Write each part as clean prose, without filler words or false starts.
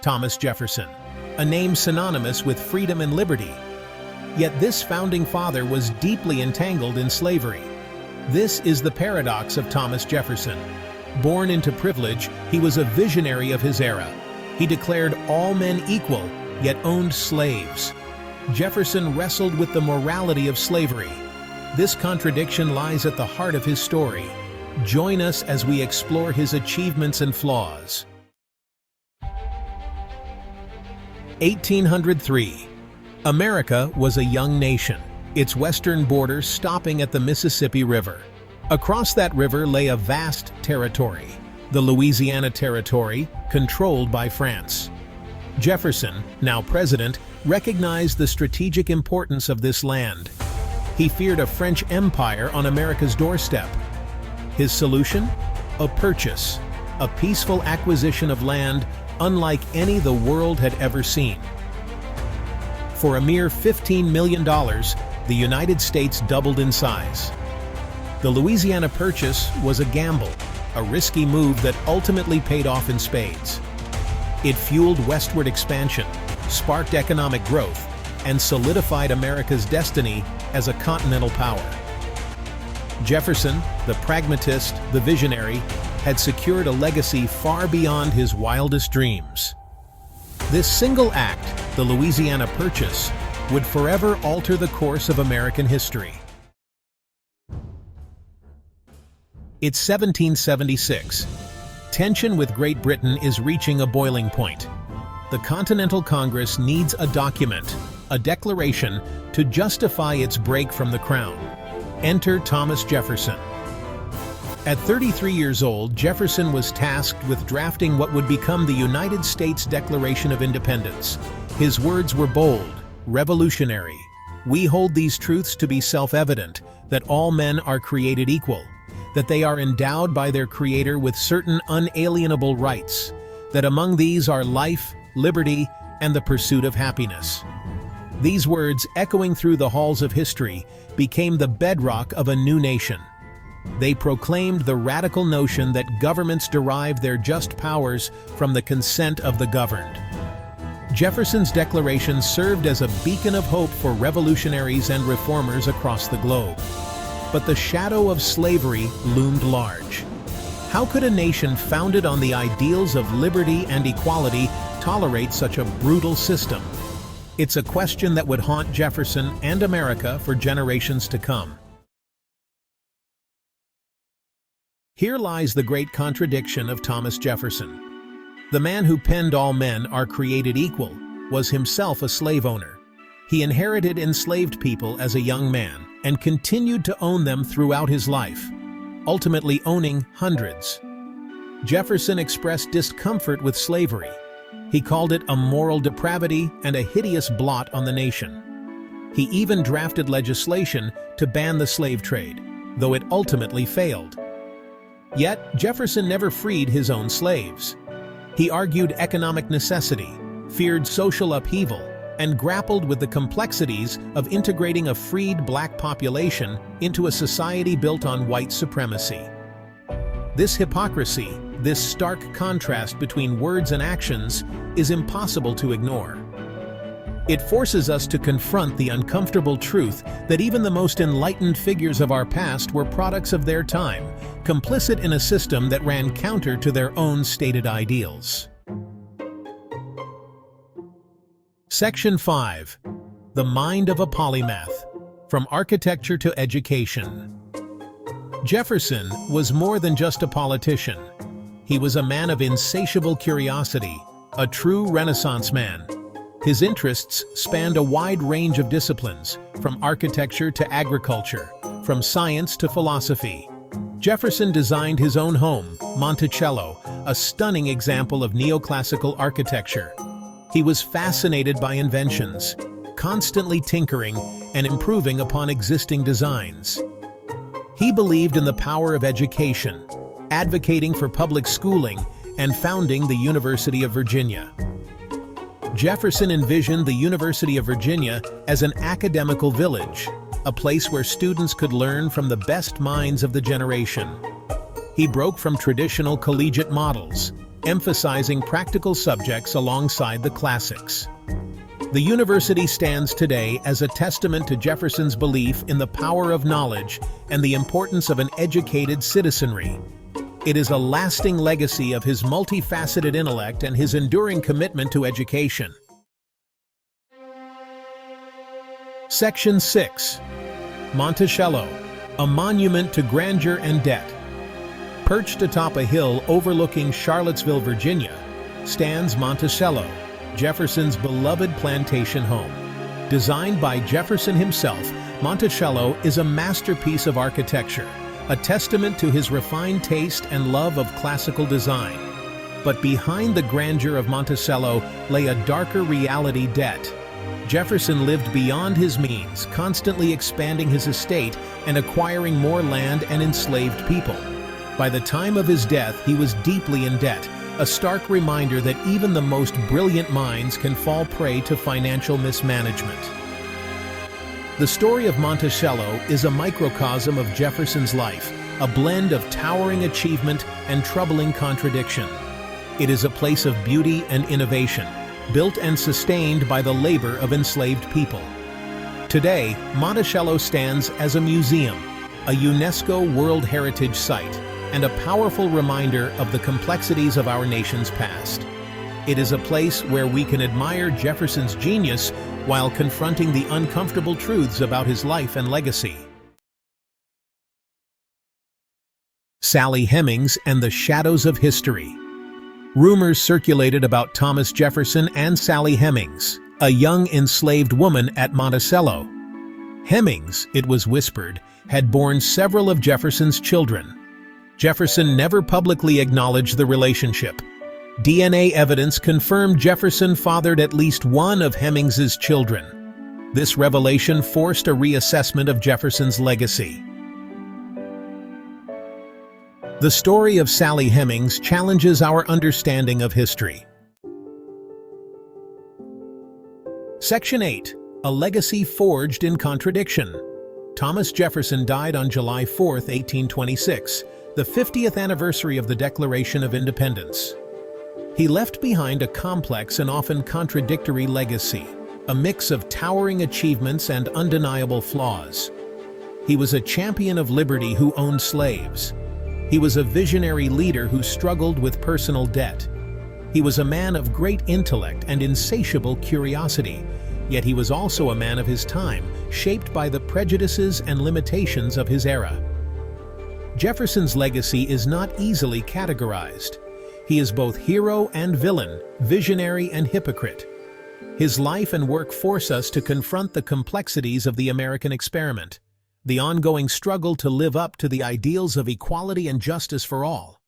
Thomas Jefferson, a name synonymous with freedom and liberty. Yet this founding father was deeply entangled in slavery. This is the paradox of Thomas Jefferson. Born into privilege, he was a visionary of his era. He declared all men equal, yet owned slaves. Jefferson wrestled with the morality of slavery. This contradiction lies at the heart of his story. Join us as we explore his achievements and flaws. 1803. America was a young nation, its western border stopping at the Mississippi River. Across that river lay a vast territory, the Louisiana Territory, controlled by France. Jefferson, now president, recognized the strategic importance of this land. He feared a French empire on America's doorstep. His solution? A purchase, a peaceful acquisition of land unlike any the world had ever seen. For a mere $15 million, the United States doubled in size. The Louisiana Purchase was a gamble, a risky move that ultimately paid off in spades. It fueled westward expansion, sparked economic growth, and solidified America's destiny as a continental power. Jefferson, the pragmatist, the visionary, had secured a legacy far beyond his wildest dreams. This single act, the Louisiana Purchase, would forever alter the course of American history. It's 1776. Tension with Great Britain is reaching a boiling point. The Continental Congress needs a document, a declaration, to justify its break from the crown. Enter Thomas Jefferson. At 33 years old, Jefferson was tasked with drafting what would become the United States Declaration of Independence. His words were bold, revolutionary. We hold these truths to be self-evident, that all men are created equal, that they are endowed by their Creator with certain unalienable rights, that among these are life, liberty, and the pursuit of happiness. These words, echoing through the halls of history, became the bedrock of a new nation. They proclaimed the radical notion that governments derive their just powers from the consent of the governed. Jefferson's declaration served as a beacon of hope for revolutionaries and reformers across the globe. But the shadow of slavery loomed large. How could a nation founded on the ideals of liberty and equality tolerate such a brutal system? It's a question that would haunt Jefferson and America for generations to come. Here lies the great contradiction of Thomas Jefferson. The man who penned "all men are created equal" was himself a slave owner. He inherited enslaved people as a young man and continued to own them throughout his life, ultimately owning hundreds. Jefferson expressed discomfort with slavery. He called it a moral depravity and a hideous blot on the nation. He even drafted legislation to ban the slave trade, though it ultimately failed. Yet, Jefferson never freed his own slaves. He argued economic necessity, feared social upheaval, and grappled with the complexities of integrating a freed black population into a society built on white supremacy. This hypocrisy, this stark contrast between words and actions, is impossible to ignore. It forces us to confront the uncomfortable truth that even the most enlightened figures of our past were products of their time, complicit in a system that ran counter to their own stated ideals. Section 5. The Mind of a Polymath. From Architecture to Education. Jefferson was more than just a politician. He was a man of insatiable curiosity, a true Renaissance man. His interests spanned a wide range of disciplines, from architecture to agriculture, from science to philosophy. Jefferson designed his own home, Monticello, a stunning example of neoclassical architecture. He was fascinated by inventions, constantly tinkering and improving upon existing designs. He believed in the power of education, advocating for public schooling and founding the University of Virginia. Jefferson envisioned the University of Virginia as an academical village, a place where students could learn from the best minds of the generation. He broke from traditional collegiate models, emphasizing practical subjects alongside the classics. The university stands today as a testament to Jefferson's belief in the power of knowledge and the importance of an educated citizenry. It is a lasting legacy of his multifaceted intellect and his enduring commitment to education. Section 6. Monticello, a monument to grandeur and debt. Perched atop a hill overlooking Charlottesville, Virginia, stands Monticello, Jefferson's beloved plantation home. Designed by Jefferson himself, Monticello is a masterpiece of architecture, a testament to his refined taste and love of classical design. But behind the grandeur of Monticello lay a darker reality: debt. Jefferson lived beyond his means, constantly expanding his estate and acquiring more land and enslaved people. By the time of his death, he was deeply in debt, a stark reminder that even the most brilliant minds can fall prey to financial mismanagement. The story of Monticello is a microcosm of Jefferson's life, a blend of towering achievement and troubling contradiction. It is a place of beauty and innovation, built and sustained by the labor of enslaved people. Today, Monticello stands as a museum, a UNESCO World Heritage Site, and a powerful reminder of the complexities of our nation's past. It is a place where we can admire Jefferson's genius while confronting the uncomfortable truths about his life and legacy. Sally Hemings and the Shadows of History. Rumors circulated about Thomas Jefferson and Sally Hemings, a young enslaved woman at Monticello. Hemings, it was whispered, had borne several of Jefferson's children. Jefferson never publicly acknowledged the relationship. DNA evidence confirmed Jefferson fathered at least one of Hemings's children. This revelation forced a reassessment of Jefferson's legacy. The story of Sally Hemings challenges our understanding of history. Section 8. A legacy forged in contradiction. Thomas Jefferson died on July 4, 1826, the 50th anniversary of the Declaration of Independence. He left behind a complex and often contradictory legacy, a mix of towering achievements and undeniable flaws. He was a champion of liberty who owned slaves. He was a visionary leader who struggled with personal debt. He was a man of great intellect and insatiable curiosity, yet he was also a man of his time, shaped by the prejudices and limitations of his era. Jefferson's legacy is not easily categorized. He is both hero and villain, visionary and hypocrite. His life and work force us to confront the complexities of the American experiment, the ongoing struggle to live up to the ideals of equality and justice for all.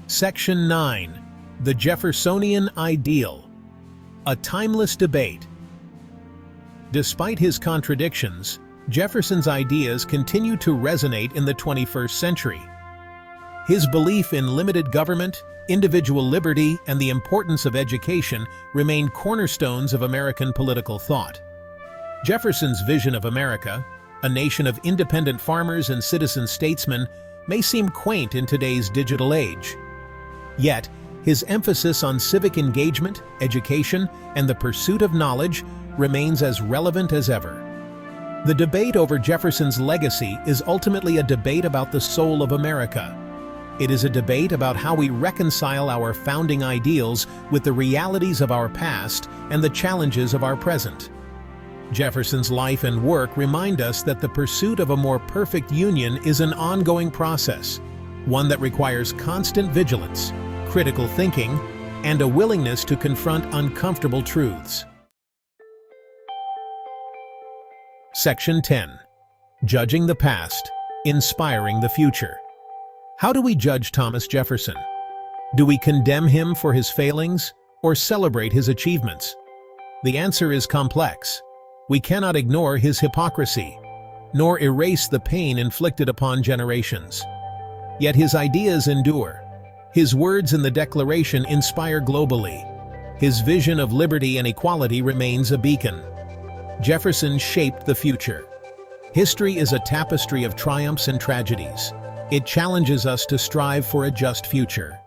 Section 9. The Jeffersonian Ideal. A timeless debate. Despite his contradictions, Jefferson's ideas continue to resonate in the 21st century. His belief in limited government, individual liberty, and the importance of education remain cornerstones of American political thought. Jefferson's vision of America, a nation of independent farmers and citizen statesmen, may seem quaint in today's digital age. Yet, his emphasis on civic engagement, education, and the pursuit of knowledge remains as relevant as ever. The debate over Jefferson's legacy is ultimately a debate about the soul of America. It is a debate about how we reconcile our founding ideals with the realities of our past and the challenges of our present. Jefferson's life and work remind us that the pursuit of a more perfect union is an ongoing process, one that requires constant vigilance, critical thinking, and a willingness to confront uncomfortable truths. Section 10. Judging the Past, Inspiring the Future. How do we judge Thomas Jefferson? Do we condemn him for his failings or celebrate his achievements? The answer is complex. We cannot ignore his hypocrisy, nor erase the pain inflicted upon generations. Yet his ideas endure. His words in the Declaration inspire globally. His vision of liberty and equality remains a beacon. Jefferson shaped the future. History is a tapestry of triumphs and tragedies. It challenges us to strive for a just future.